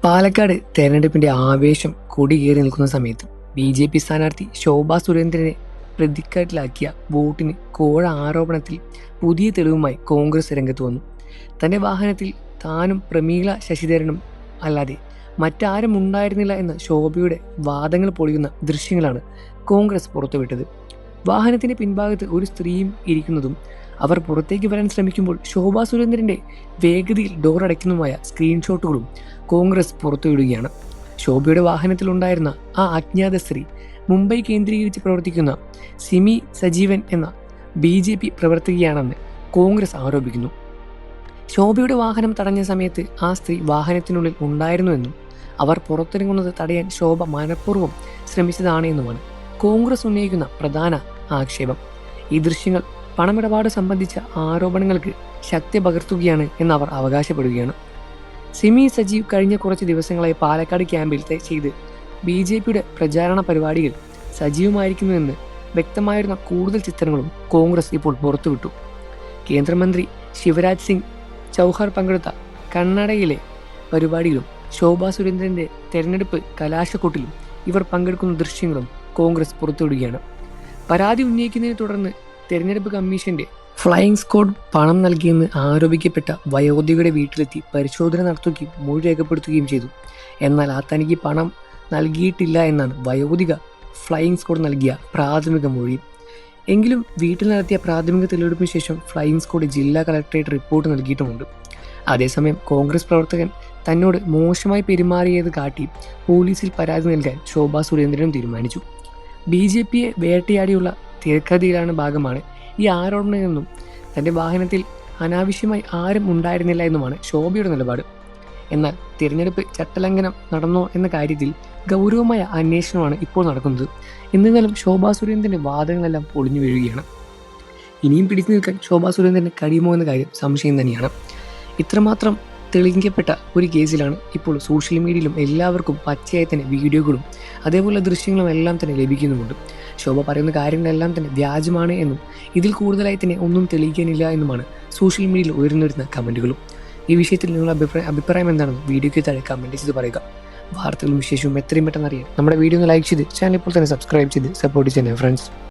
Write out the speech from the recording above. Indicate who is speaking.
Speaker 1: പാലക്കാട് തെരഞ്ഞെടുപ്പിന്റെ ആവേശം കൊടികേറി നിൽക്കുന്ന സമയത്ത് ബി.ജെ.പി. സ്ഥാനാർത്ഥി ശോഭാ സുരേന്ദ്രനെ പ്രതിക്കാട്ടിലാക്കിയ വോട്ടിന് കോഴ ആരോപണത്തിൽ പുതിയ തെളിവുമായി കോൺഗ്രസ് രംഗത്ത് വന്നു. തന്റെ വാഹനത്തിൽ താനും പ്രമീള ശശിധരനും അല്ലാതെ മറ്റാരും ഉണ്ടായിരുന്നില്ല എന്ന ശോഭയുടെ വാദങ്ങൾ പൊളിയുന്ന ദൃശ്യങ്ങളാണ് കോൺഗ്രസ് പുറത്തുവിട്ടത്. വാഹനത്തിന്റെ പിൻഭാഗത്ത് ഒരു സ്ത്രീയും ഇരിക്കുന്നതും അവർ പുറത്തേക്ക് വരാൻ ശ്രമിക്കുമ്പോൾ ശോഭാ സുരേന്ദ്രന്റെ വേഗതയിൽ ഡോർ അടയ്ക്കുന്നതുമായ സ്ക്രീൻഷോട്ടുകളും കോൺഗ്രസ് പുറത്തുവിടുകയാണ്. ശോഭയുടെ വാഹനത്തിലുണ്ടായിരുന്ന ആ അജ്ഞാത സ്ത്രീ മുംബൈ കേന്ദ്രീകരിച്ച് പ്രവർത്തിക്കുന്ന സിമി സജീവൻ എന്ന ബി.ജെ.പി. പ്രവർത്തകയാണെന്ന് കോൺഗ്രസ് ആരോപിക്കുന്നു. ശോഭയുടെ വാഹനം തടഞ്ഞ സമയത്ത് ആ സ്ത്രീ വാഹനത്തിനുള്ളിൽ ഉണ്ടായിരുന്നുവെന്നും അവർ പുറത്തിറങ്ങുന്നത് തടയാൻ ശോഭ മനഃപൂർവ്വം ശ്രമിച്ചതാണ് എന്നുമാണ് കോൺഗ്രസ് ഉന്നയിക്കുന്ന പ്രധാന ആക്ഷേപം. ഈ ദൃശ്യങ്ങൾ പണമിടപാട് സംബന്ധിച്ച ആരോപണങ്ങൾക്ക് ശക്തി പകർത്തുകയാണ് എന്നവർ അവകാശപ്പെടുകയാണ്. സിമി സജീവ് കഴിഞ്ഞ കുറച്ച് ദിവസങ്ങളായി പാലക്കാട് ക്യാമ്പിൽ ചെയ്ത് ബി.ജെ.പിയുടെ പ്രചാരണ പരിപാടികൾ സജീവമായിരിക്കുന്നുവെന്ന് വ്യക്തമായിരുന്ന കൂടുതൽ ചിത്രങ്ങളും കോൺഗ്രസ് ഇപ്പോൾ പുറത്തുവിട്ടു. കേന്ദ്രമന്ത്രി ശിവരാജ് സിംഗ് ചൗഹാൻ പങ്കെടുത്ത കർണാടകയിലെ പരിപാടിയിലും ശോഭാ സുരേന്ദ്രന്റെ തെരഞ്ഞെടുപ്പ് കലാശക്കൊട്ടിലും ഇവർ പങ്കെടുക്കുന്ന ദൃശ്യങ്ങളും കോൺഗ്രസ് പുറത്തുവിടുകയാണ്. പരാതി ഉന്നയിക്കുന്നതിനെ തുടർന്ന് തെരഞ്ഞെടുപ്പ് കമ്മീഷന്റെ ഫ്ലൈയിങ് സ്ക്വാഡ് പണം നൽകിയെന്ന് ആരോപിക്കപ്പെട്ട വയോധികയുടെ വീട്ടിലെത്തി പരിശോധന നടത്തുകയും മൊഴി രേഖപ്പെടുത്തുകയും ചെയ്തു. എന്നാൽ ആ തനിക്ക് പണം നൽകിയിട്ടില്ല എന്നാണ് വയോധിക ഫ്ലൈയിങ് സ്ക്വാഡ് നൽകിയ പ്രാഥമിക മൊഴി. എങ്കിലും വീട്ടിൽ നടത്തിയ പ്രാഥമിക തെളിവെടുപ്പിന് ശേഷം ഫ്ലൈയിങ് സ്ക്വാഡ് ജില്ലാ കളക്ടറേറ്റ് റിപ്പോർട്ട് നൽകിയിട്ടുമുണ്ട്. അതേസമയം കോൺഗ്രസ് പ്രവർത്തകൻ തന്നോട് മോശമായി പെരുമാറിയത് കാട്ടി പോലീസിൽ പരാതി നൽകാൻ ശോഭാ സുരേന്ദ്രനും തീരുമാനിച്ചു. ബി.ജെ.പിയെ വേട്ടയാടിയുള്ള തിരക്കഥയിലാണ് ഭാഗമാണ് ഈ ആരോപണമെന്നും തൻ്റെ വാഹനത്തിൽ അനാവശ്യമായി ആരും ഉണ്ടായിരുന്നില്ല എന്നുമാണ് ശോഭയുടെ നിലപാട്. എന്നാൽ തിരഞ്ഞെടുപ്പ് ചട്ടലംഘനം നടന്നോ എന്ന കാര്യത്തിൽ ഗൗരവമായ അന്വേഷണമാണ് ഇപ്പോൾ നടക്കുന്നത്. എന്നിരുന്നാലും ശോഭാ സുരേന്ദ്രൻ്റെ വാദങ്ങളെല്ലാം പൊളിഞ്ഞു വീഴുകയാണ്. ഇനിയും പിടിച്ചു നിൽക്കാൻ ശോഭാ സുരേന്ദ്രന് കഴിയുമോ എന്ന കാര്യം സംശയം തന്നെയാണ്. ഇത്രമാത്രം തെളിയിക്കപ്പെട്ട ഒരു കേസിലാണ് ഇപ്പോൾ സോഷ്യൽ മീഡിയയിലും എല്ലാവർക്കും പച്ചയായി തന്നെ വീഡിയോകളും അതേപോലെ ദൃശ്യങ്ങളും എല്ലാം തന്നെ ലഭിക്കുന്നുമുണ്ട്. ശോഭ പറയുന്ന കാര്യങ്ങളെല്ലാം തന്നെ വ്യാജമാണ് എന്നും ഇതിൽ കൂടുതലായി തന്നെ ഒന്നും തെളിയിക്കാനില്ല എന്നുമാണ് സോഷ്യൽ മീഡിയയിൽ ഉയർന്നുവരുന്ന കമൻറ്റുകളും. ഈ വിഷയത്തിൽ നിങ്ങളുടെ അഭിപ്രായം എന്താണെന്ന് വീഡിയോയ്ക്ക് താഴെ കമൻറ്റ് ചെയ്ത് പറയുക. വാർത്തകളും വിശേഷവും എത്രയും പെട്ടെന്ന് അറിയാൻ നമ്മുടെ വീഡിയോ ഒന്ന് ലൈക്ക് ചെയ്ത് ചാനൽ ഇപ്പോൾ തന്നെ സബ്സ്ക്രൈബ് ചെയ്ത് സപ്പോർട്ട് ചെയ്യുക ഫ്രണ്ട്സ്.